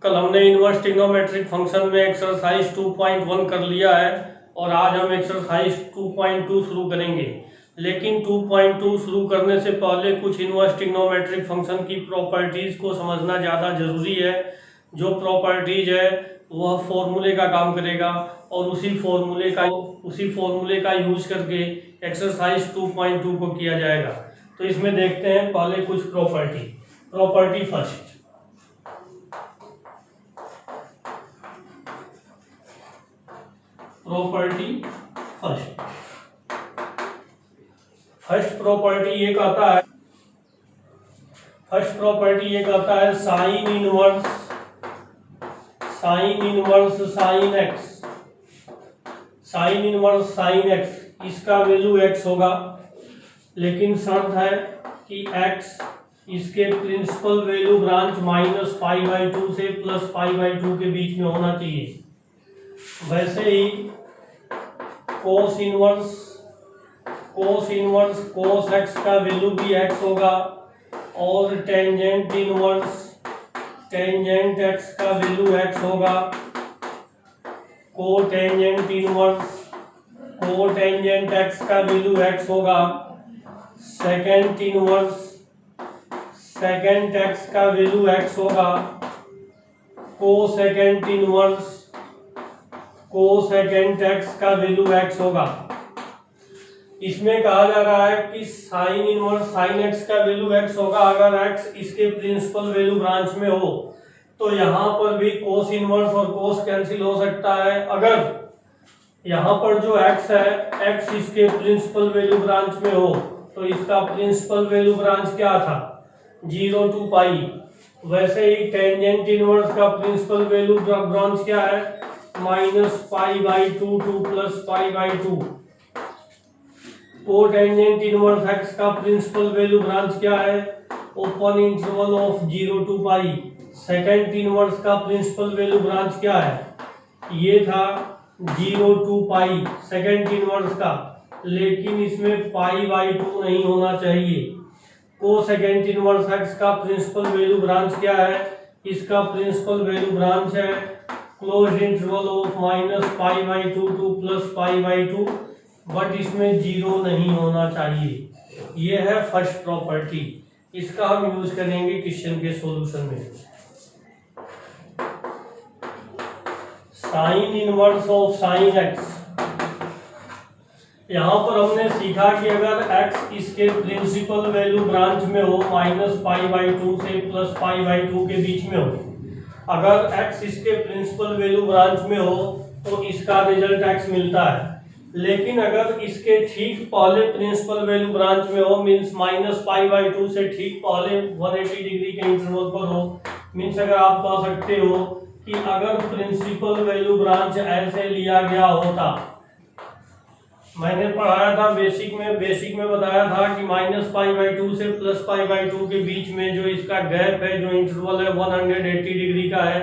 कल हमने inverse trigonometric function में एक्सरसाइज 2.1 कर लिया है और आज हम एक्सरसाइज 2.2 शुरू करेंगे। लेकिन 2.2 शुरू करने से पहले कुछ इनवर्स ट्रिग्नोमेट्रिक फंक्शन की प्रॉपर्टीज़ को समझना ज़्यादा ज़रूरी है। जो प्रॉपर्टीज है वह फॉर्मूले का काम करेगा और उसी फॉर्मूले का यूज करके एक्सरसाइज 2.2 को किया जाएगा। तो इसमें देखते हैं पहले कुछ प्रॉपर्टी फर्स्ट। फर्स्ट प्रॉपर्टी ये कहता है साइन इनवर्स साइन एक्स इसका वैल्यू x होगा, लेकिन शर्त है कि x इसके प्रिंसिपल वैल्यू ब्रांच -π/2 से +π/2 के बीच में होना चाहिए। वैसे ही कोस इनवर्स कोस x का वैल्यू भी x होगा और टेंजेंट x का वैल्यू x होगा। कोटेंजेंट x का वैल्यू x होगा। सेकेंट x का वैल्यू x होगा। कोसेकेंट x का वैल्यू x होगा। इसमें कहा जा रहा है कि साइन इनवर्स साइन x का वैल्यू x होगा अगर x इसके प्रिंसिपल वैल्यू ब्रांच में हो। तो यहाँ पर भी कोस इनवर्स और कोस कैंसिल हो सकता है। अगर यहाँ पर जो x है x इसके प्रिंसिपल वैल्यू ब्रांच में हो तो इसका प्रिंसिपल वैल्यू ब्रांच क्या था, 0 to π। वैसे ही टेंजेंट इनवर्स का प्रिंसिपल वैल्यू ब्रांच क्या है, -π/2 to +π/2। कोटेंजेंट इनवर्स x का प्रिंसिपल वैल्यू ब्रांच क्या है, open interval of 0 to π। Secant inverse का प्रिंसिपल वैल्यू ब्रांच क्या है, ये था 0 to π सेकेंड इनवर्स का, लेकिन इसमें π/2 नहीं होना चाहिए। कोसेकेंट इनवर्स x का प्रिंसिपल वैल्यू ब्रांच क्या है, इसका प्रिंसिपल वैल्यू ब्रांच है close interval of -π/2 to +π/2, but इसमें 0 नहीं होना चाहिए। ये है फर्स्ट प्रॉपर्टी, इसका हम यूज करेंगे क्वेश्चन के सॉल्यूशन में। Sine inverse of sine x, यहाँ पर हमने सीखा कि अगर x इसके प्रिंसिपल वैल्यू ब्रांच में हो -π/2 से +π/2 के बीच में हो। अगर x इसके प्रिंसिपल वैल्यू ब्रांच में हो तो इसका रिजल्ट x मिलता है। लेकिन अगर इसके ठीक पहले प्रिंसिपल वैल्यू ब्रांच में हो, मीन्स -π/2 से ठीक पहले 180 डिग्री के इंटरवल पर हो, मीन्स अगर आप कह सकते हो कि अगर प्रिंसिपल वैल्यू ब्रांच ऐसे लिया गया होता, मैंने पढ़ाया था बेसिक में बताया था कि -π/2 से +π/2 के बीच में जो इसका गैप है, जो इंटरवल है 180 डिग्री का है।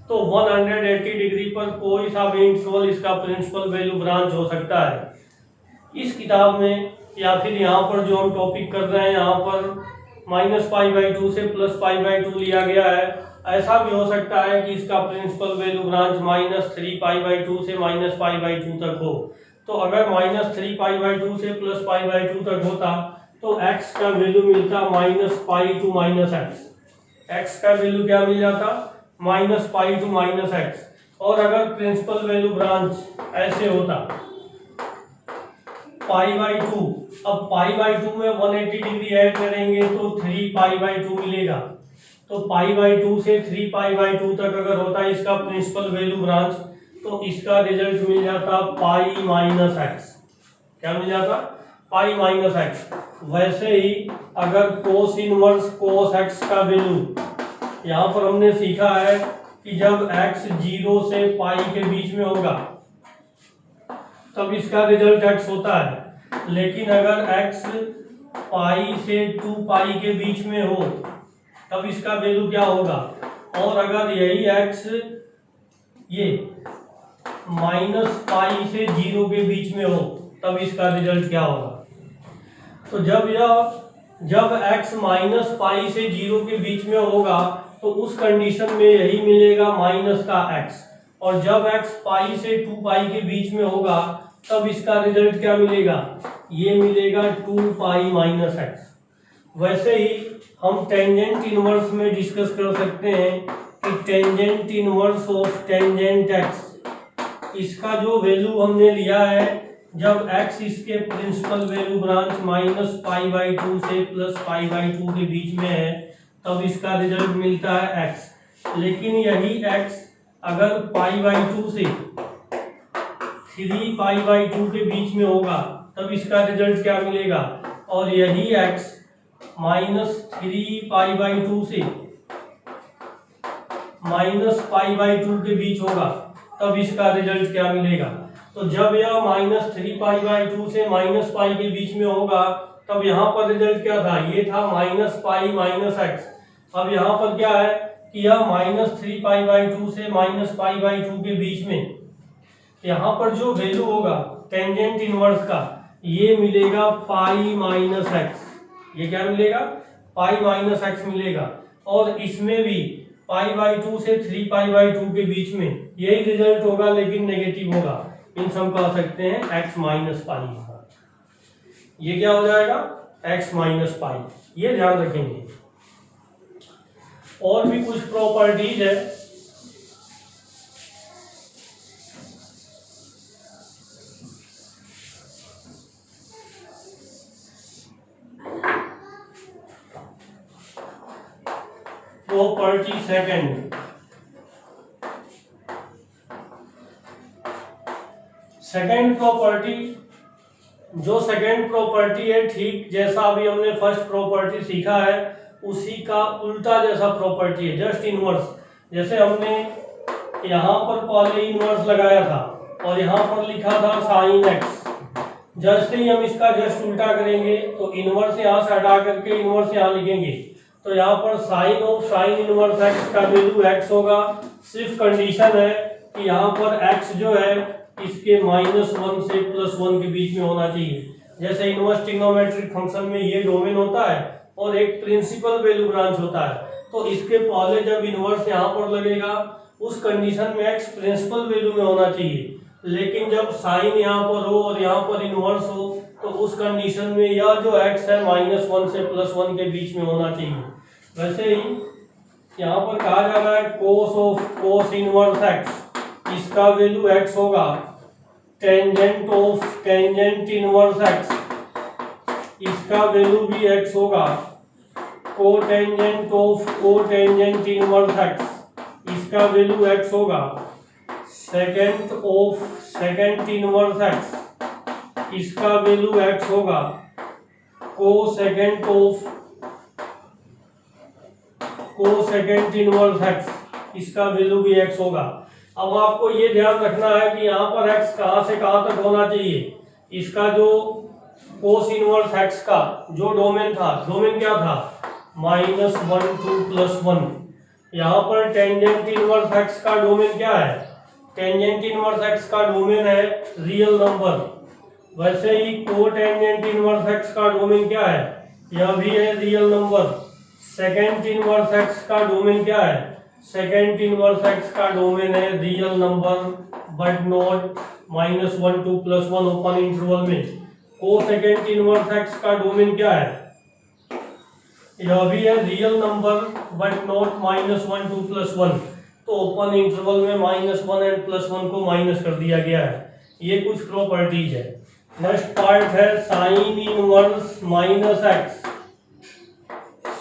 तो 180 डिग्री पर कोई सा भी इंटरवल इसका प्रिंसिपल वैल्यू ब्रांच हो सकता है। इस किताब में या फिर यहाँ पर जो हम टॉपिक कर रहे हैं, यहाँ पर -π/2 से +π/2 लिया गया है। ऐसा भी हो सकता है कि इसका प्रिंसिपल वैल्यू ब्रांच -3π/2 से -π/2 तक हो। तो अगर -3π/2 से +π/2 तक होता तो x का वैल्यू मिलता -π to -x। x का वैल्यू क्या मिल जाता, -π to -x। और अगर प्रिंसिपल वैल्यू ब्रांच ऐसे होता π/2, अब π/2 में 180 डिग्री ऐड करेंगे तो 3π/2 मिलेगा। तो π/2 से 3π/2 तक अगर होता इसका प्रिंसिपल वैल्यू ब्रांच तो इसका रिजल्ट मिल जाता π-x। क्या मिल जाता, π-x। वैसे ही अगर कोस इनवर्स कोस x का वैल्यू, यहाँ पर हमने सीखा है कि जब x 0 से π के बीच में होगा तब इसका रिजल्ट x होता है। लेकिन अगर x π से 2π के बीच में हो तब इसका वैल्यू क्या होगा। और अगर यही x ये -π से 0 के बीच में हो तब इसका रिजल्ट क्या होगा। तो जब x -π से 0 के बीच में होगा तो उस कंडीशन में यही मिलेगा माइनस का x, और जब x पाई से 2 पाई के बीच में होगा तब इसका रिजल्ट क्या मिलेगा, ये मिलेगा 2 पाई माइनस x। वैसे ही हम टेंजेंट इनवर्स में डिस्कस कर सकते हैं कि tangent inverse of tangent x, इसका जो वैल्यू हमने लिया है जब x इसके principal value branch minus pi by 2 से प्लस पाई बाई 2 के बीच में है तब इसका रिजल्ट मिलता है x। लेकिन यही x अगर पाई बाई 2 से 3 पाई बाई 2 के बीच में होगा तब इसका रिजल्ट क्या मिलेगा, और यही x माइनस 3 पाई बाई 2 से माइनस पाई बाई 2 के बीच होगा तब इसका रिजल्ट क्या मिलेगा। तो जब यह माइनस 3 पाई बाई 2 से माइनस पाई के बीच में होगा तब यहाँ पर रिजल्ट क्या था, ये था माइनस पाई माइनस एक्स। अब यहाँ पर क्या है कि यह माइनस 3 पाई बाई 2 से माइनस पाई बाई 2 के बीच में यहाँ पर जो वैल्यू होगा टेंजेंट इनवर्स का ये मिलेगा पाई माइनस एक्स। ये क्या मिलेगा, पाई माइनस एक्स मिलेगा। और इसमें भी पाई बाई 2 से 3 पाई बाई 2 के बीच में यही रिजल्ट होगा लेकिन नेगेटिव होगा। इन सब को आ सकते हैं एक्स माइनस पाई। ये क्या हो जाएगा, एक्स माइनस पाई। ये ध्यान रखेंगे। और भी कुछ प्रॉपर्टीज है। प्रॉपर्टी सेकंड, सेकंड प्रॉपर्टी, जो सेकंड प्रॉपर्टी है ठीक जैसा अभी हमने फर्स्ट प्रॉपर्टी सीखा है उसी का उल्टा जैसा प्रॉपर्टी है, जस्ट इनवर्स। जैसे हमने यहाँ पर पहले इनवर्स लगाया था और यहाँ पर लिखा था साइन एक्स, जैसे ही हम इसका जस्ट उल्टा करेंगे तो इनवर्स यहाँ से हटा करके इनवर्स यहाँ लिखेंगे तो यहाँ पर sine of sine inverse x का वैल्यू एक्स होगा। सिर्फ कंडीशन है कि यहाँ पर एक्स जो है इसके -1 से +1 के बीच में होना चाहिए। जैसे इनवर्स ट्रिग्नोमेट्रिक फंक्शन में ये डोमेन होता है और एक प्रिंसिपल वैल्यू ब्रांच होता है, तो इसके पहले जब इनवर्स यहाँ पर लगेगा उस कंडीशन में एक्स प्रिंसिपल वैल्यू में होना चाहिए। लेकिन जब साइन यहाँ पर हो और यहाँ पर इनवर्स हो तो उस कंडीशन में यह जो एक्स है -1 से +1 के बीच में होना चाहिए। वैसे ही यहाँ पर कहा जा रहा है cos of cos inverse x, इसका वैल्यू एक्स होगा। Tangent of tangent inverse x, इसका वैल्यू भी एक्स होगा। Cotangent of cotangent inverse x, इसका वैल्यू एक्स होगा। Second of second inverse x, इसका वैल्यू एक्स होगा। Cosecant of cosecant inverse x, इसका वैल्यू भी एक्स होगा। अब आपको ये ध्यान रखना है कि यहाँ पर x कहाँ से कहाँ तक होना चाहिए। इसका जो कोस इनवर्स x का जो डोमेन था, डोमेन क्या था, -1 to +1। यहाँ पर टेंजेंट इनवर्स x का डोमेन क्या है, टेंजेंट इनवर्स x का डोमेन है रियल नंबर। वैसे ही कोटेंजेंट इनवर्स x का डोमेन क्या है, यह भी है real number. Second inverse x का डोमेन क्या है, सेकेंड इनवर्स एक्स का डोमेन है real number but not -1 to +1 open interval में। कोसेकेंट इनवर्स एक्स का डोमेन क्या है, यह भी है real number but not -1 to +1, तो ओपन इंटरवल में -1 एंड +1 को माइनस कर दिया गया है। ये कुछ प्रॉपर्टीज है। नेक्स्ट पार्ट है साइन इनवर्स -x,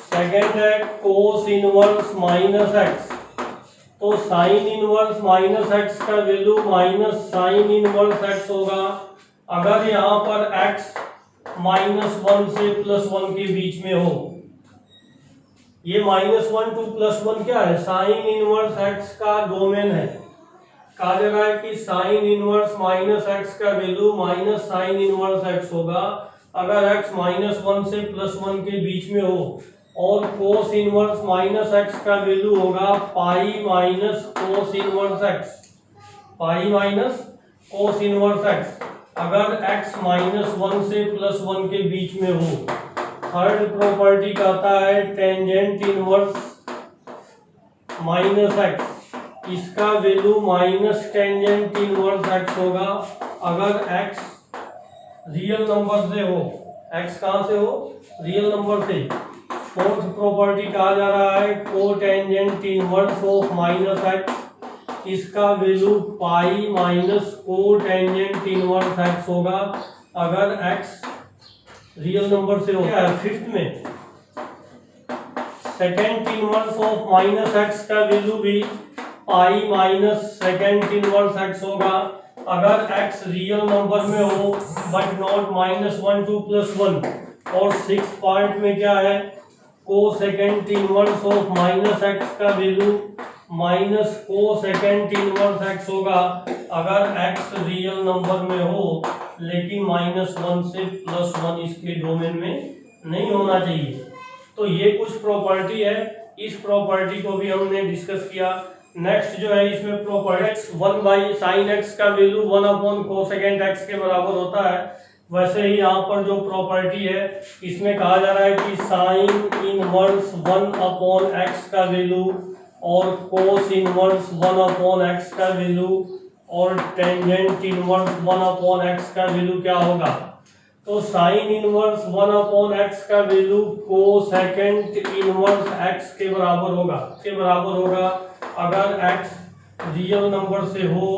सेकेंड है कोस इनवर्स -x। तो साइन इनवर्स -x का वैल्यू साइन इनवर्स x होगा अगर यहाँ पर x -1 से +1 के बीच में हो। ये -1 to +1 क्या है, साइन इनवर्स x का डोमेन है। कहा जा रहा है कि साइन इनवर्स -x का वैल्यू साइन इनवर्स x होगा अगर x -1 से +1 के बीच में हो। और कोस इनवर्स -x का वैल्यू होगा pi minus cos inverse x, pi minus cos inverse x अगर x -1 से +1 के बीच में हो। थर्ड प्रॉपर्टी कहता है टेंजेंट इनवर्स माइनस एक्स, इसका value minus tangent inverse X होगा अगर एक्स रियल नंबर से हो। एक्स कहाँ से हो? रियल नंबर से। फोर्थ प्रॉपर्टी कहा जा रहा है cotangent inverse of minus X, इसका value pi minus cotangent inverse X होगा अगर एक्स रियल नंबर से हो। क्या है फिफ्थ में? Second inverse of minus x का वैल्यू भी pi minus second inverse X होगा अगर x रियल नंबर में हो बट नॉट -1 2 + 1। और सिक्स पार्ट में क्या है को second inverse of minus x का वैल्यू माइनस को सेकेंड इनवर्स एक्स होगा अगर x रियल नंबर में हो लेकिन -1 से +1 इसके डोमेन में नहीं होना चाहिए। तो ये कुछ प्रॉपर्टी है, इस प्रॉपर्टी को भी हमने डिस्कस किया। नेक्स्ट जो है इसमें प्रॉपर्टी 1/sin x का वैल्यू 1/cosecant x के बराबर होता है। वैसे ही यहाँ पर जो प्रॉपर्टी है इसमें कहा जा रहा है कि साइन इनवर्स 1/x का वैल्यू और कोस इनवर्स 1/x का वैल्यू और टेंजेंट इनवर्स 1/x का वैल्यू क्या होगा। तो साइन इनवर्स 1/x का वैल्यू कोसेकेंट इनवर्स x के बराबर होगा अगर x रियल नंबर से हो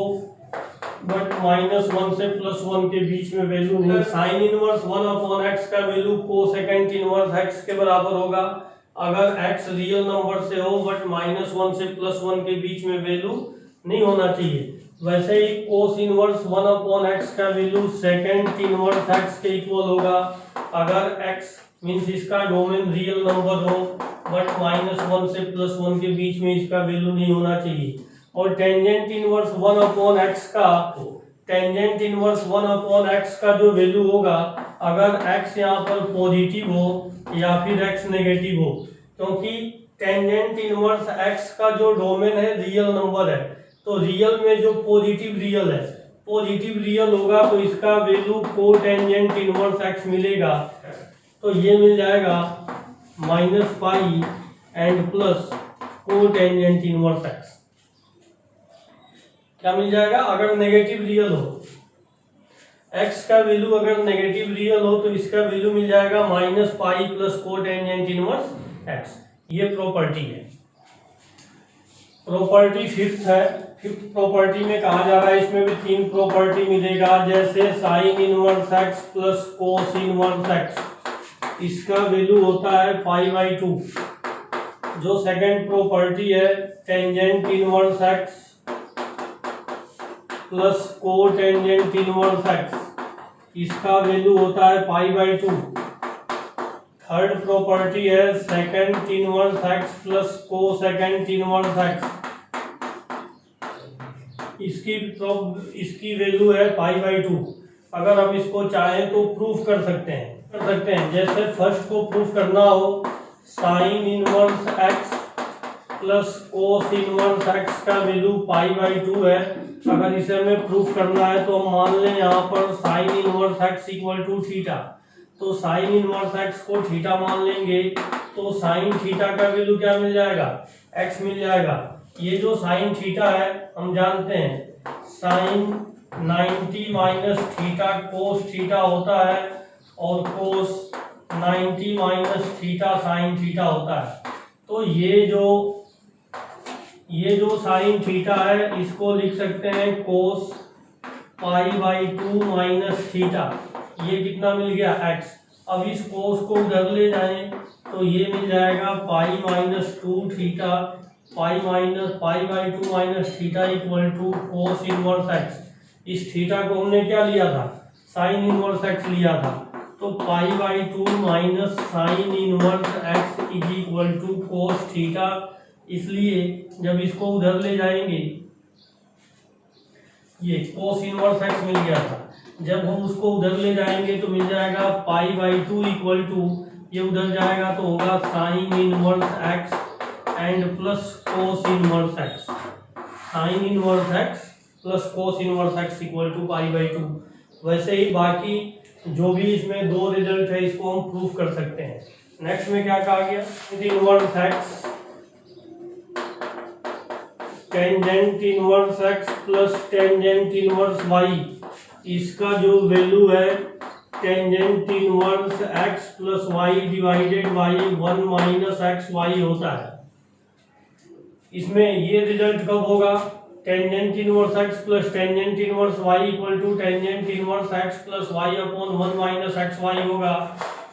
बट -1 से +1 के बीच में वैल्यू नहीं। साइन इनवर्स 1/x का वैल्यू कोसेकेंट इनवर्स x के बराबर होगा अगर x रियल नंबर से हो बट -1 से +1 के बीच में वैल्यू नहीं होना चाहिए। वैसे ही कोस इनवर्स 1/x का वैल्यू सेकेंड इनवर्स x के इक्वल होगा अगर x मींस इसका डोमेन रियल नंबर हो बट -1 से +1 के बीच में इसका वैल्यू नहीं होना चाहिए। और टेंजेंट इनवर्स 1/x का जो वैल्यू होगा अगर x यहाँ पर पॉजिटिव हो या फिर x नेगेटिव हो, क्योंकि टेंजेंट इनवर्स x का जो डोमेन है रियल नंबर है। तो रियल में जो पॉजिटिव रियल होगा तो इसका वैल्यू कोटेंजेंट इनवर्स x मिलेगा। तो ये मिल जाएगा -pi and plus cotangent inverse x। क्या मिल जाएगा? अगर नेगेटिव रियल हो x का वैल्यू, अगर नेगेटिव रियल हो तो इसका वैल्यू मिल जाएगा -pi plus cotangent inverse x। ये प्रॉपर्टी है। प्रॉपर्टी फिफ्थ है। फिफ्थ प्रॉपर्टी में कहा जा रहा है इसमें भी तीन प्रॉपर्टी मिलेगा, जैसे sign inverse x plus cos inverse x, इसका वैल्यू होता है π/2। जो सेकंड प्रॉपर्टी है tangent inverse x plus cotangent inverse x, इसका वैल्यू होता है π/2। थर्ड प्रॉपर्टी है second inverse x plus cosecant inverse x, इसकी वैल्यू है π/2। अगर हम इसको चाहें तो प्रूफ कर सकते हैं। जैसे फर्स्ट को प्रूफ करना हो sign inverse x plus cos inverse x का वैल्यू π/2 है। अगर इसे हमें प्रूफ करना है तो हम मान लें यहाँ पर sine inverse x equal to theta. तो साइन इनवर्स x को थीटा मान लेंगे तो साइन थीटा का वैल्यू क्या मिल जाएगा? x मिल जाएगा। ये जो साइन थीटा है हम जानते हैं sine 90 minus theta cos theta होता है और cos 90 minus theta sine theta होता है। तो ये जो साइन थीटा है इसको लिख सकते हैं कोस π/2 माइनस थीटा। ये कितना मिल गया? x। अब इस कोस को उधर ले जाएं तो ये मिल जाएगा π-2 theta π/2 minus theta equal to cos inverse x। इस थीटा को हमने क्या लिया था? साइन इनवर्स x लिया था। तो π/2 minus sine inverse x is equal to cos theta. इसलिए जब इसको उधर ले जाएंगे, ये कोस इनवर्स x मिल गया था, जब हम उसको उधर ले जाएंगे तो मिल जाएगा π/2 इक्वल टू, ये उधर जाएगा तो होगा sine inverse x and plus cos inverse x। Sine inverse x plus cos inverse x equal to π/2। वैसे ही बाकी जो भी इसमें दो रिजल्ट है इसको हम प्रूफ कर सकते हैं। नेक्स्ट में क्या कहा गया? Inverse x tangent inverse x plus tangent inverse y, इसका जो वैल्यू है tangent inverse x plus y divided by 1 minus x y होता है। इसमें ये रिजल्ट कब होगा, tangent inverse x plus tangent inverse y equal to tangent inverse x plus y upon 1 minus x y होगा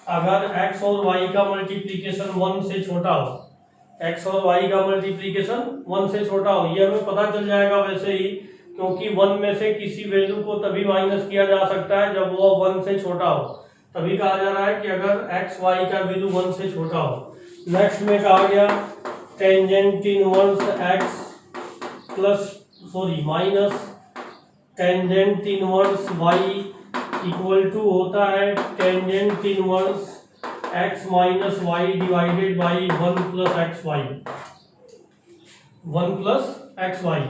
अगर x और y का मल्टीप्लीकेशन 1 से छोटा हो। x और y का मल्टीप्लीकेशन 1 से छोटा हो, ये हमें पता चल जाएगा वैसे ही, क्योंकि 1 में से किसी वैल्यू को तभी माइनस किया जा सकता है जब वो 1 से छोटा हो। तभी कहा जा रहा है कि अगर x y का वैल्यू 1 से छोटा हो। नेक्स्ट में कहा गया tangent inverse x minus tangent inverse y equal to होता है tangent inverse x minus y divided by 1 plus x y. 1 plus x y,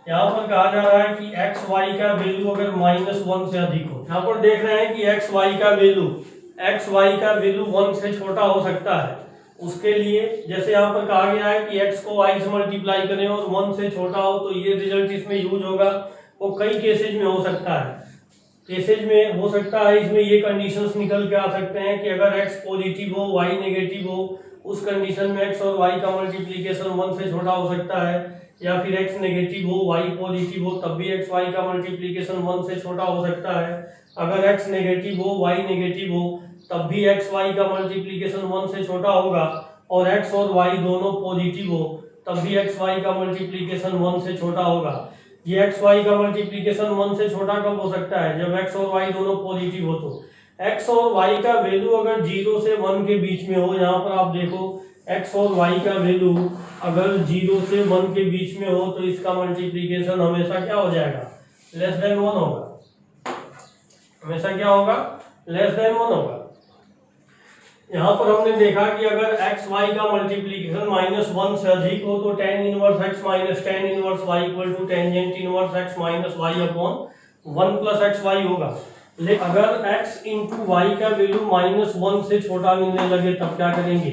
यहाँ पर कहा जा रहा है कि एक्स वाई का वैल्यू अगर -1 से अधिक हो। यहाँ पर देख रहे हैं कि एक्स वाई का वैल्यू 1 से छोटा हो सकता है। उसके लिए जैसे यहाँ पर कहा गया है कि x को y से मल्टीप्लाई करें और 1 से छोटा हो, तो ये रिजल्ट इसमें यूज होगा। वो कई केसेज में हो सकता है। इसमें ये कंडीशंस निकल के आ सकते हैं कि अगर x पॉजिटिव हो y नेगेटिव हो, उस कंडीशन में x और y का मल्टीप्लिकेशन 1 से छोटा हो सकता है, या फिर x नेगेटिव हो y पॉजिटिव हो तब भी x y का मल्टीप्लिकेशन 1 से छोटा हो सकता है। अगर x नेगेटिव हो y नेगेटिव हो तब भी x y का मल्टीप्लिकेशन 1 से छोटा होगा, और x और y दोनों पॉजिटिव हो तब भी x y का मल्टीप्लिकेशन 1 से छोटा होगा। ये x y का मल्टीप्लिकेशन 1 से छोटा कब हो सकता है, जब x और y दोनों पॉजिटिव हो। तो x और y का वैल्यू अगर 0 से 1 के बीच में हो, यहाँ पर आप देखो x और y का वैल्यू अगर 0 से 1 के बीच में हो, तो इसका मल्टीप्लिकेशन हमेशा क्या हो जाएगा, लेस देन 1 होगा। हमेशा क्या होगा, लेस देन 1 होगा। यहाँ पर हमने देखा कि अगर x y का मल्टीप्लिकेशन -1 से अधिक हो तो tan inverse x minus tan inverse y equal to tangent inverse x minus y upon 1 plus x y होगा। लेकिन अगर x इंटू वाई का वैल्यू -1 से छोटा मिलने लगे तब क्या करेंगे,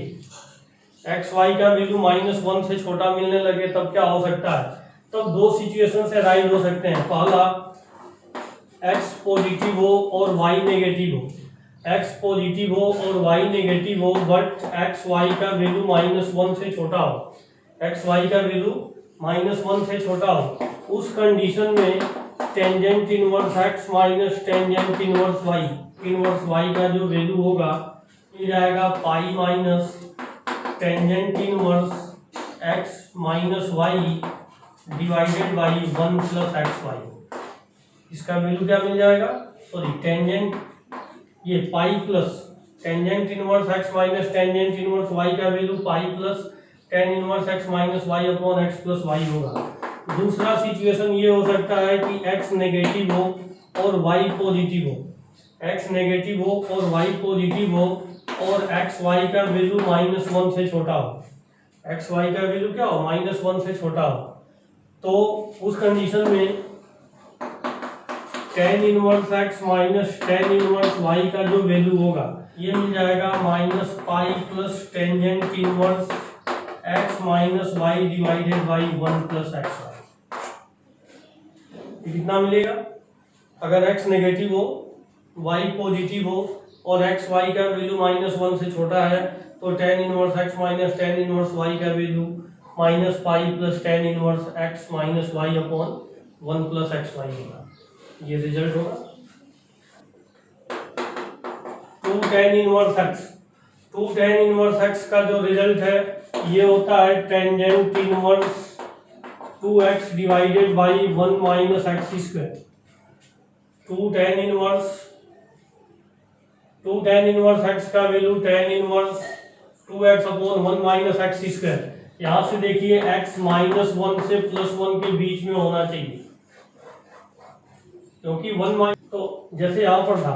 x y का वैल्यू -1 से छोटा मिलने लगे तब क्या हो सकता है, तब दो सिचुएशन से राइज हो सकते हैं। पहला, x पॉजिटिव हो और y नेगेटिव हो। x पॉजिटिव हो और y नेगेटिव हो, बट x y का वैल्यू -1 से छोटा हो। x y का वैल्यू -1 से छोटा हो, उस कंडीशन में tangent inverse x minus tangent inverse y का जो वैल्यू होगा मिल जाएगा pi minus tangent inverse x minus y divided by 1 plus x y. इसका वैल्यू क्या मिल जाएगा, टेंजेंट ये pi plus tangent inverse x minus tangent inverse y का value pi plus tan inverse x minus y upon x plus y होगा। दूसरा situation ये हो सकता है कि x नेगेटिव हो और y पॉजिटिव हो। x नेगेटिव हो और y पॉजिटिव हो और x y का वैल्यू -1 से छोटा हो। x y का वैल्यू क्या हो, -1 से छोटा हो। तो उस कंडीशन में tan inverse x minus tan inverse y का जो वैल्यू होगा ये मिल जाएगा minus pi plus tangent inverse x minus y divided by 1 plus x y. कितना मिलेगा, अगर x नेगेटिव हो y पॉजिटिव हो और x y का वैल्यू -1 से छोटा है, तो tan inverse x minus tan inverse y का value minus pi plus tan inverse x minus y upon 1 plus x y होगा। ये रिजल्ट होगा। 2 tan इनवर्स x का जो रिजल्ट है ये होता है tangent inverse 2x divided by 1 minus x square. 2 tan inverse x का value tan inverse 2x upon 1 minus x square. यहाँ से देखिए x -1 से +1 के बीच में होना चाहिए, क्योंकि 1 तो जैसे यहाँ पर था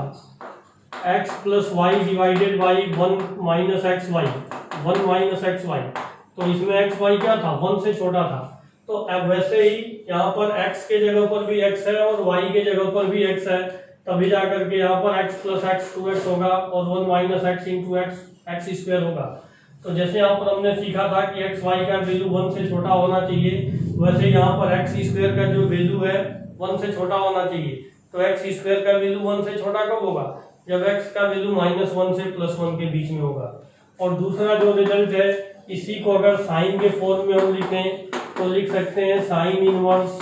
x plus y divided by 1 minus x y, तो इसमें एक्स वाई क्या था, 1 से छोटा था। तो अब वैसे ही यहाँ पर x के जगह पर भी x है और y के जगह पर भी x है, तभी जा करके यहाँ पर x प्लस एक्स 2x होगा और 1 minus x into x square होगा। तो जैसे यहाँ पर हमने सीखा था कि x y का वैल्यू 1 से छोटा होना चाहिए, वैसे यहाँ पर एक्स स्क्वायर का जो वैल्यू है 1 से छोटा होना चाहिए। तो एक्स स्क्वायर का वैल्यू 1 से छोटा कब होगा? जब एक्स का वैल्यू -1 से +1 के बीच में होगा। और दूसरा जो रिजल्ट है, इसी को अगर साइन के फॉर्म में हम लिखें तो लिख सकते हैं साइन इनवर्स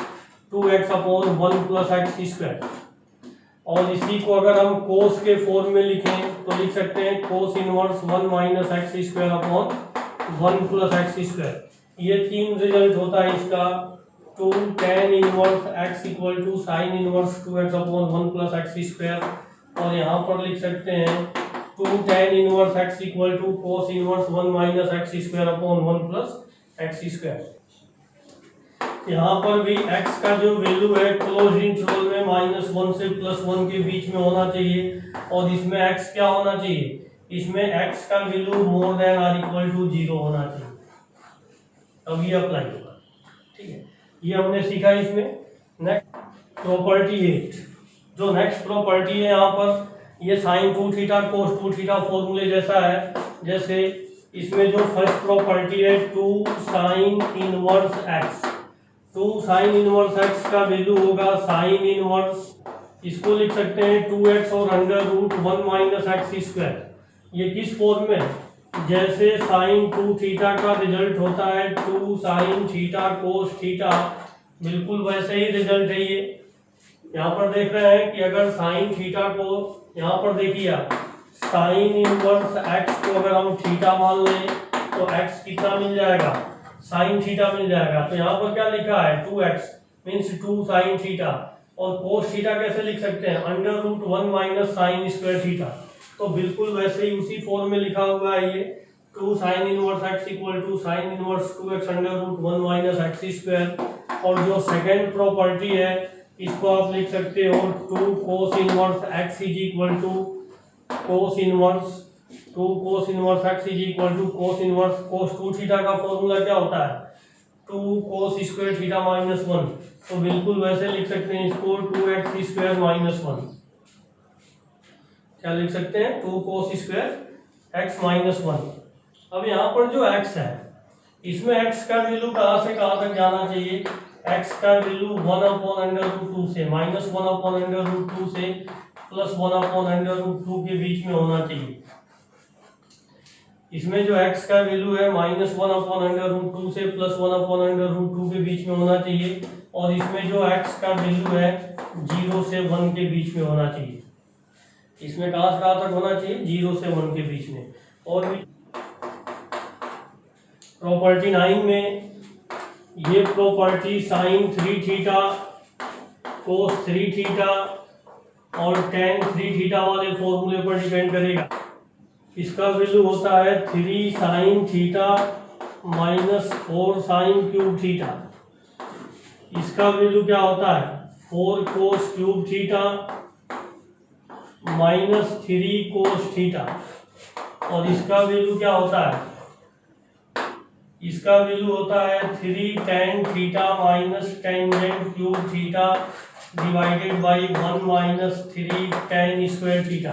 2x/1 + x²। और इसी को अगर हम कोस के फॉर्म में लिखें तो लिख सकते हैं कोस इनवर्स 1 - x²/1 + x²। ये 3 रिजल्ट होता है इसका। 2 tan inverse x = sin inverse 2x/1 + x²। और यहाँ पर लिख सकते हैं 2 tan inverse x = cos inverse 1 - x²/1 + x²। यहाँ पर भी x का जो वैल्यू है क्लोज इंटरवल में -1 से +1 के बीच में होना चाहिए। और इसमें x क्या होना चाहिए? इसमें x का वैल्यू मोर देन और इक्वल टू 0 होना चाहिए, अब ये अप्लाई होगा। ठीक है, ये हमने सीखा इसमें। नेक्स्ट प्रॉपर्टी 8, जो नेक्स्ट प्रॉपर्टी है यहाँ पर, ये sin 2θ cos 2θ फॉर्मूले जैसा है। जैसे इसमें जो फर्स्ट प्रॉपर्टी है 2 sin inverse x, 2 sin inverse x का वैल्यू होगा sin इनवर्स, इसको लिख सकते हैं 2x और √1 - x²। ये किस फॉर्म में? जैसे sin 2θ का रिजल्ट होता है 2 sin θ cos θ, बिल्कुल वैसे ही रिजल्ट है ये। यहाँ पर देख रहे हैं कि अगर sin θ को, यहाँ पर देखिए आप, sin इनवर्स x को अगर हम थीटा मान लें तो x कितना मिल जाएगा? sin θ मिल जाएगा। तो यहाँ पर क्या लिखा है? 2x means 2 sin θ। और cos θ कैसे लिख सकते हैं? √1 - sin²θ। तो बिल्कुल वैसे ही उसी फॉर्म में लिखा हुआ है ये। 2 sin inverse x = sin inverse 2x √1 - x²। और जो सेकेंड प्रॉपर्टी है इसको आप लिख सकते हो 2 cos inverse x = cos inverse 2 cos inverse x = cos inverse cos 2θ का फॉर्मूला क्या होता है? 2 cos² θ -1। तो बिल्कुल वैसे लिख सकते हैं इसको 2x² -1। क्या लिख सकते हैं? 2 cos² x -1। अब यहाँ पर जो x है, इसमें x का वैल्यू कहाँ से कहाँ तक जाना चाहिए? x का वैल्यू 1/√2 से -1/√2 से +1/√2 के बीच में होना चाहिए। इसमें जो x का वैल्यू है -1/√2 से +1/√2 के बीच में होना चाहिए। और इसमें जो x का वैल्यू है 0 से 1 के बीच में होना चाहिए। इसमें कहाँ से कहाँ तक होना चाहिए? 0 से 1 के बीच में। और प्रॉपर्टी 9 में ये प्रॉपर्टी sin 3θ cos 3θ और tan 3θ वाले फॉर्मूले पर डिपेंड करेगा। इसका वैल्यू होता है 3 sin θ -4 sin³ θ। इसका वैल्यू क्या होता है? 4 cos³ θ -3 cos θ। और इसका वैल्यू क्या होता है? इसका वैल्यू होता है 3 tan θ -tangent³ θ divided by 1 - 3 tan²θ।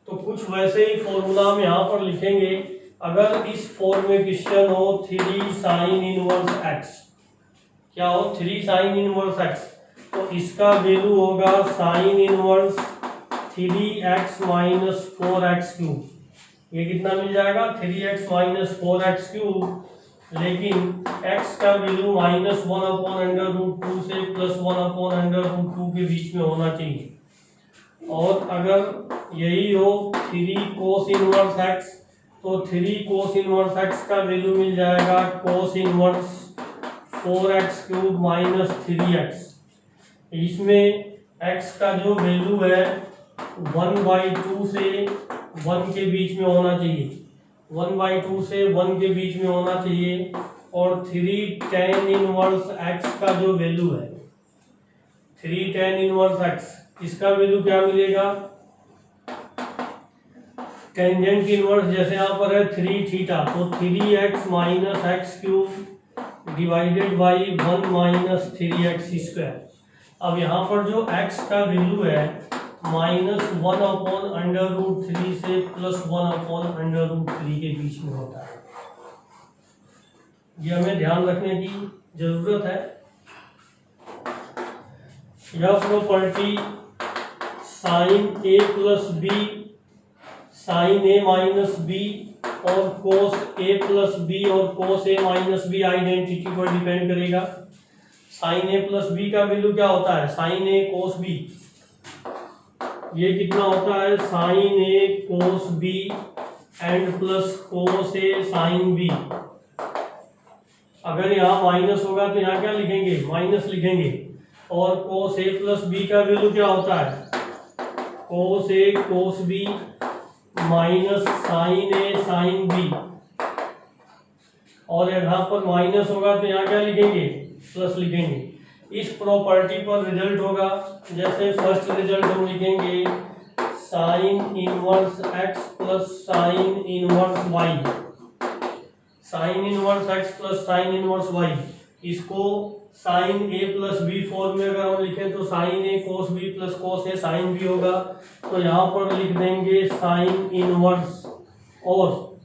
तो कुछ वैसे ही फॉर्मूला हम यहाँ पर लिखेंगे। अगर इस फॉर्म में क्वेश्चन हो 3 sin इनवर्स x, क्या हो? 3 sin इनवर्स x, तो इसका वैल्यू होगा sin इनवर्स 3x - 4x³। ये कितना मिल जाएगा? 3x - 4x³। लेकिन x का वैल्यू -1/√2 से +1/√2 के बीच में होना चाहिए। और अगर यही हो 3 cos इनवर्स x, तो 3 cos इनवर्स x का वैल्यू मिल जाएगा cos इनवर्स 4x³ - 3x। इसमें x का जो वैल्यू है 1/2 से 1 के बीच में होना चाहिए, 1/2 से 1 के बीच में होना चाहिए। और 3 tan इनवर्स x का जो वैल्यू है 3 tan इनवर्स x, इसका वैल्यू क्या मिलेगा? टेंजेंट इनवर्स जैसे यहाँ पर है 3θ, तो 3x - x³ divided by 1 - 3x²। अब यहाँ पर जो x का वैल्यू है -1/√3 से +1/√3 के बीच में होता है। ये हमें ध्यान रखने की जरूरत है। यह property sign A plus B, sign A minus B और कोस ए प्लस बी और कोस ए माइनस बी आइडेंटिटी पर डिपेंड करेगा। साइन ए प्लस बी का वैल्यू क्या होता है, साइन ए कोस बी। ये कितना होता है, sine A cos B and plus cos A sine B. अगर यहाँ माइनस होगा तो यहाँ क्या लिखेंगे, माइनस लिखेंगे। और कोस ए प्लस बी का वैल्यू क्या होता है, कोस A cos B minus sign A sine B. और यहाँ पर माइनस होगा तो यहाँ क्या लिखेंगे, प्लस लिखेंगे। इस प्रॉपर्टी पर रिजल्ट होगा, जैसे फर्स्ट रिजल्ट हम लिखेंगे sine inverse x plus sine inverse y. Sine inverse x plus sine inverse y, इसको sine A plus B form में अगर हम लिखें तो sine A cos B plus cos A sine B होगा। तो यहाँ पर लिख देंगे साइन इनवर्स, और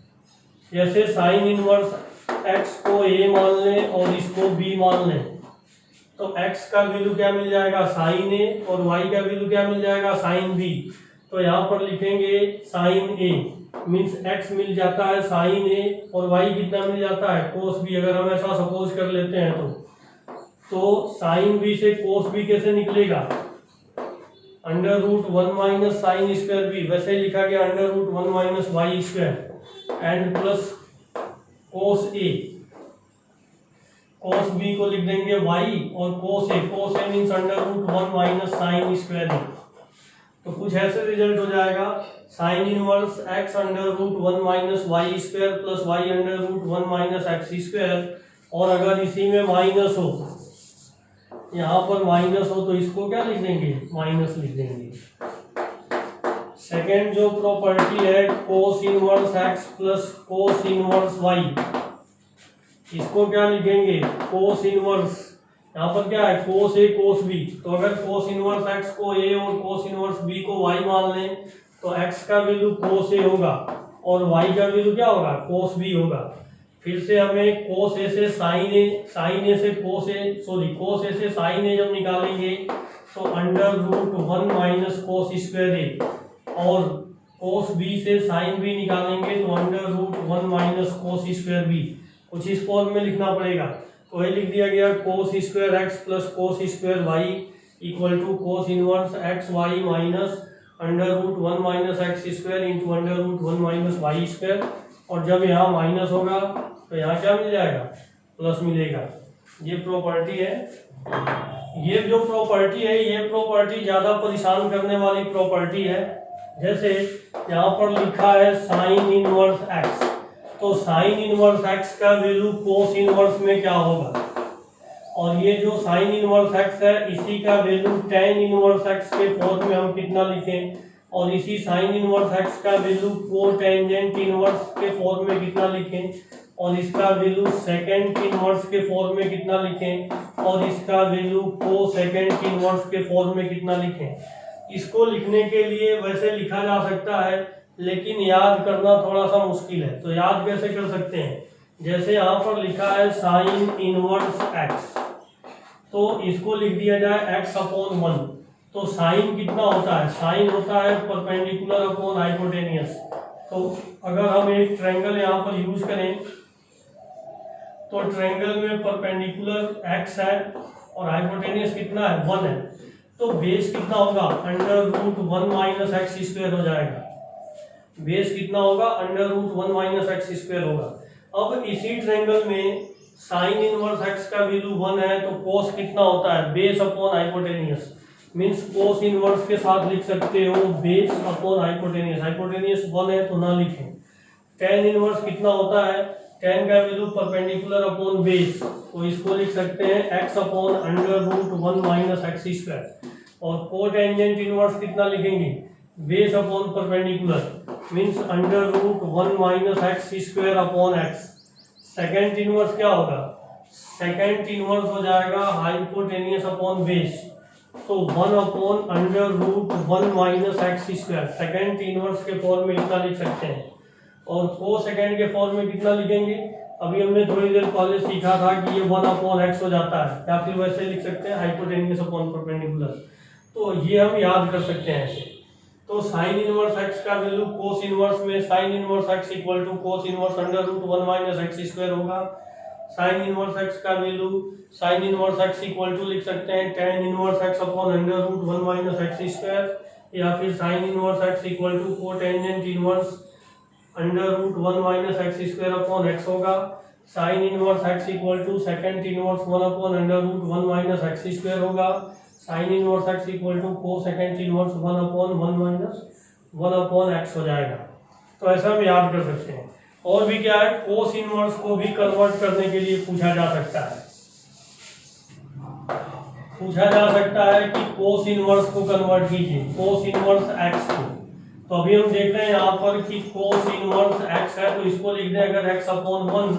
जैसे साइन इनवर्स एक्स को ए मान लें और इसको बी मान लें, तो एक्स का वैल्यू क्या मिल जाएगा, साइन ए, और वाई का वैल्यू क्या मिल जाएगा, साइन बी। तो यहाँ पर लिखेंगे साइन ए मीन्स एक्स मिल जाता है साइन ए और वाई कितना मिल जाता है, कोस बी। अगर हम ऐसा सपोज कर लेते हैं तो साइन बी से कोस बी कैसे निकलेगा, under root 1 minus sine square B, वैसे ही लिखा गया under root 1 minus Y square and plus cos A. Cos B को लिख देंगे वाई और cos A means under root 1 minus sine square B. तो कुछ ऐसे रिजल्ट हो जाएगा, sine inverse X under root 1 minus Y square plus Y under root 1 minus x square. और अगर इसी में माइनस हो, यहाँ पर माइनस हो, तो इसको क्या लिख देंगे, माइनस लिख देंगे। सेकेंड जो प्रॉपर्टी है cos inverse x plus cos inverse y, इसको क्या लिखेंगे, कोस इनवर्स। यहाँ पर क्या है, कोस ए कोस बी। तो अगर कोस इनवर्स एक्स को ए और कोस इनवर्स बी को वाई मान लें तो एक्स का वैल्यू कोस ए होगा और वाई का वैल्यू क्या होगा, कोस बी होगा। फिर से हमें कोस ए से साइन ए, साइन ए से कोस ए, सॉरी कोस ए से साइन ए जब निकालेंगे तो under root 1 minus cos square A, और कोस बी से साइन बी निकालेंगे तो under root 1 minus cos square B. कुछ इस फॉर्म में लिखना पड़ेगा, तो ये लिख दिया गया cos square x plus cos square y equal to cos inverse x y minus under root 1 minus x square into under root 1 minus Y square. और जब यहाँ माइनस होगा तो यहाँ क्या मिल जाएगा, प्लस मिलेगा। ये प्रॉपर्टी है। ये जो प्रॉपर्टी है, ये प्रॉपर्टी ज़्यादा परेशान करने वाली प्रॉपर्टी है। जैसे यहाँ पर लिखा है साइन इनवर्स एक्स, तो साइन इनवर्स एक्स का वैल्यू कोस इनवर्स में क्या होगा, और ये जो साइन इनवर्स एक्स है इसी का वैल्यू टेन इनवर्स एक्स के फॉर्म में हम कितना लिखें, और इसी साइन इनवर्स एक्स का वैल्यू कोटेंजेंट इनवर्स के फॉर्म में कितना लिखें, और इसका वैल्यू सेकेंड इनवर्स के फॉर्म में कितना लिखें, और इसका वैल्यू कोसेकेंट इनवर्स के फॉर्म में कितना लिखें। इसको लिखने के लिए वैसे लिखा जा सकता है, लेकिन याद करना थोड़ा सा मुश्किल है। तो याद कैसे कर सकते हैं, जैसे यहाँ पर लिखा है साइन इनवर्स एक्स, तो इसको लिख दिया जाए एक्स अपॉन 1। तो साइन कितना होता है, साइन होता है परपेंडिकुलर अपॉन हाइपोटेनियस। तो अगर हम एक ट्रायंगल यहाँ पर यूज करें तो ट्रायंगल में परपेंडिकुलर एक्स है और हाइपोटेनियस कितना है, 1 है। तो बेस कितना होगा, under root 1 minus x square हो जाएगा। बेस कितना होगा, under root 1 minus x square होगा। अब इसी ट्रायंगल में साइन इनवर्स एक्स का वैल्यू 1 है, तो कोस कितना होता है, base upon hypotenuse. Means cos inverse के साथ लिख सकते हो बेस अपॉन हाइपोटेनियस। हाइपोटेनियस 1 है तो ना लिखें। टेन इनवर्स कितना होता है, टेन का वैल्यू परपेंडिकुलर अपॉन बेस, तो इसको लिख सकते हैं x upon under root 1 minus x square. और कोटेंजेंट इनवर्स कितना लिखेंगे, base upon perpendicular means under root 1 minus x square upon x. Second inverse क्या होगा, सेकेंड इनवर्स हो जाएगा हाइपोटेनियस अपॉन बेस, तो 1 upon under root 1 minus x square. Second inverse के form में इतना लिख सकते हैं। और कोसेकेंड के फॉर्म में कितना लिखेंगे, अभी हमने थोड़ी देर पहले सीखा था कि ये 1/x हो जाता है, या फिर वैसे लिख सकते हैं हाइपोटेन्यूस अपॉन परपेंडिकुलर। तो ये हम याद कर सकते हैं ऐसे। तो साइन इनवर्स x का वैल्यू कोस इनवर्स में sine inverse x equal to cos inverse under root 1 minus x square होगा। साइन इनवर्स x का value sine inverse x equal to लिख सकते हैं tan inverse x upon under root 1 minus x square, या फिर sine inverse x equal to cotangent inverse under root 1 minus x square upon X होगा। Sine inverse x equal to secant inverse 1 upon under root 1 minus x square होगा। Sine inverse x equal to को second inverse 1 upon 1 minus 1 upon X हो जाएगा। तो ऐसा हम याद कर सकते हैं। और भी क्या है, कोस इनवर्स को भी कन्वर्ट करने के लिए पूछा जा सकता है। कि कोस इनवर्स को कन्वर्ट कीजिए, कोस इनवर्स x को। तो अभी हम देख रहे हैं यहाँ पर कि कोस इनवर्स x है, तो इसको लिख दें अगर x अपॉन 1,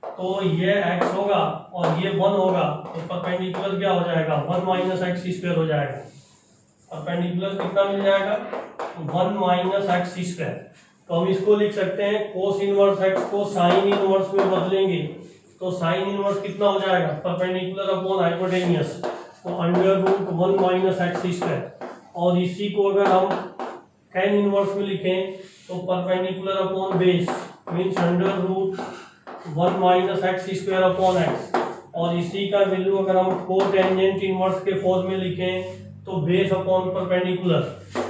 तो ये x होगा और ये 1 होगा, तो परपेंडिकुलर क्या हो जाएगा 1 माइनस एक्स स्क्वायर हो जाएगा। परपेंडिकुलर कितना मिल जाएगा 1 माइनस एक्स स्क्वायर। तो हम इसको लिख सकते हैं कोस इनवर्स x को साइन इनवर्स में बदलेंगे तो साइन इनवर्स कितना हो जाएगा परपेंडिकुलर अपॉन हाइपोटेन्यूस, तो under root 1 minus x square. और इसी को अगर हम tan इनवर्स में लिखें तो perpendicular upon base means under root 1 minus x square upon x. और इसी का वैल्यू अगर हम कोटेंजेंट इनवर्स के फॉर्म में लिखें तो बेस अपॉन परपेंडिकुलर,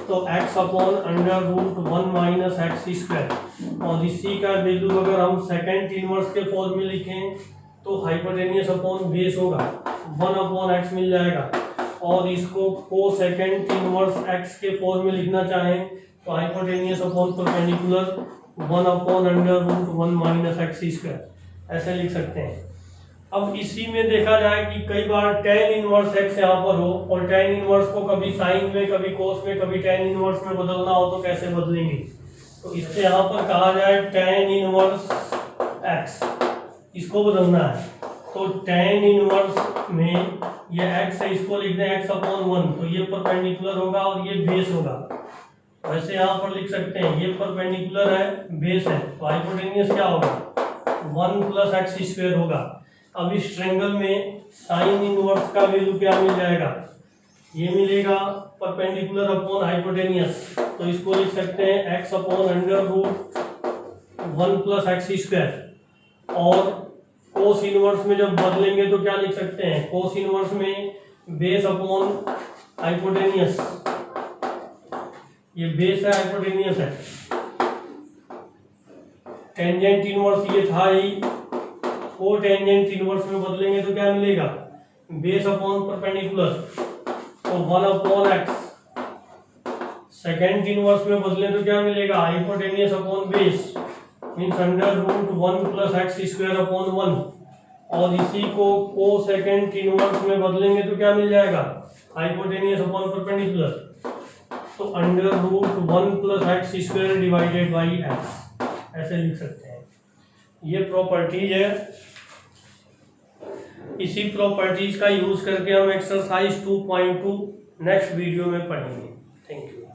तो x upon under root 1 minus x square. और इसी का वैल्यू अगर हम सेकेंड इनवर्स के फॉर्म में लिखें तो हाइपोटेन्यूस अपॉन बेस होगा 1 अपॉन एक्स मिल जाएगा। और इसको को सेकेंड इनवर्स x के फॉर्म में लिखना चाहें तो hypotenuse upon perpendicular 1 upon under root 1 minus x square, ऐसे लिख सकते हैं। अब इसी में देखा जाए कि कई बार tan इनवर्स x यहाँ पर हो और tan इनवर्स को कभी साइन में, कभी कोस में, कभी tan इनवर्स में बदलना हो तो कैसे बदलेंगे। तो इससे यहाँ पर कहा जाए tan इनवर्स x, इसको बदलना है। तो tan इनवर्स में ये x है, इसको लिख दें x अपॉन 1, तो ये परपेंडिकुलर होगा और ये बेस होगा। वैसे यहाँ पर लिख सकते हैं ये परपेंडिकुलर है, बेस है, तो हाइपोटेन्यूस क्या होगा 1 प्लस एक्स स्क्वायर होगा। अब इस ट्रायंगल में साइन इनवर्स का वैल्यू क्या मिल जाएगा, ये मिलेगा परपेंडिकुलर अपॉन हाइपोटेन्यूस, तो इसको लिख सकते हैं x upon under root 1 plus x square. और कोस इनवर्स में जब बदलेंगे तो क्या लिख सकते हैं, कोस इनवर्स में बेस अपॉन हाइपोटेन्यूस, ये बेस है हाइपोटेन्यूस है। टेंजेंट इनवर्स ये था ही, को टेंजेंट इनवर्स में बदलेंगे तो क्या मिलेगा बेस अपॉन परपेंडिकुलर, तो 1 अपॉन एक्स। सेकेंड इनवर्स में बदलें तो क्या मिलेगा hypotenuse upon base means under root 1 plus x square upon 1। और इसी को सेकेंड इनवर्स में बदलेंगे तो क्या मिल जाएगा हाइपोटेन्यूस अपॉन परपेंडिकुलर, तो under root 1 plus x square divided by x, ऐसे लिख सकते हैं। ये प्रॉपर्टीज है। इसी प्रॉपर्टीज का यूज करके हम एक्सरसाइज 2.2 नेक्स्ट वीडियो में पढ़ेंगे। Thank you.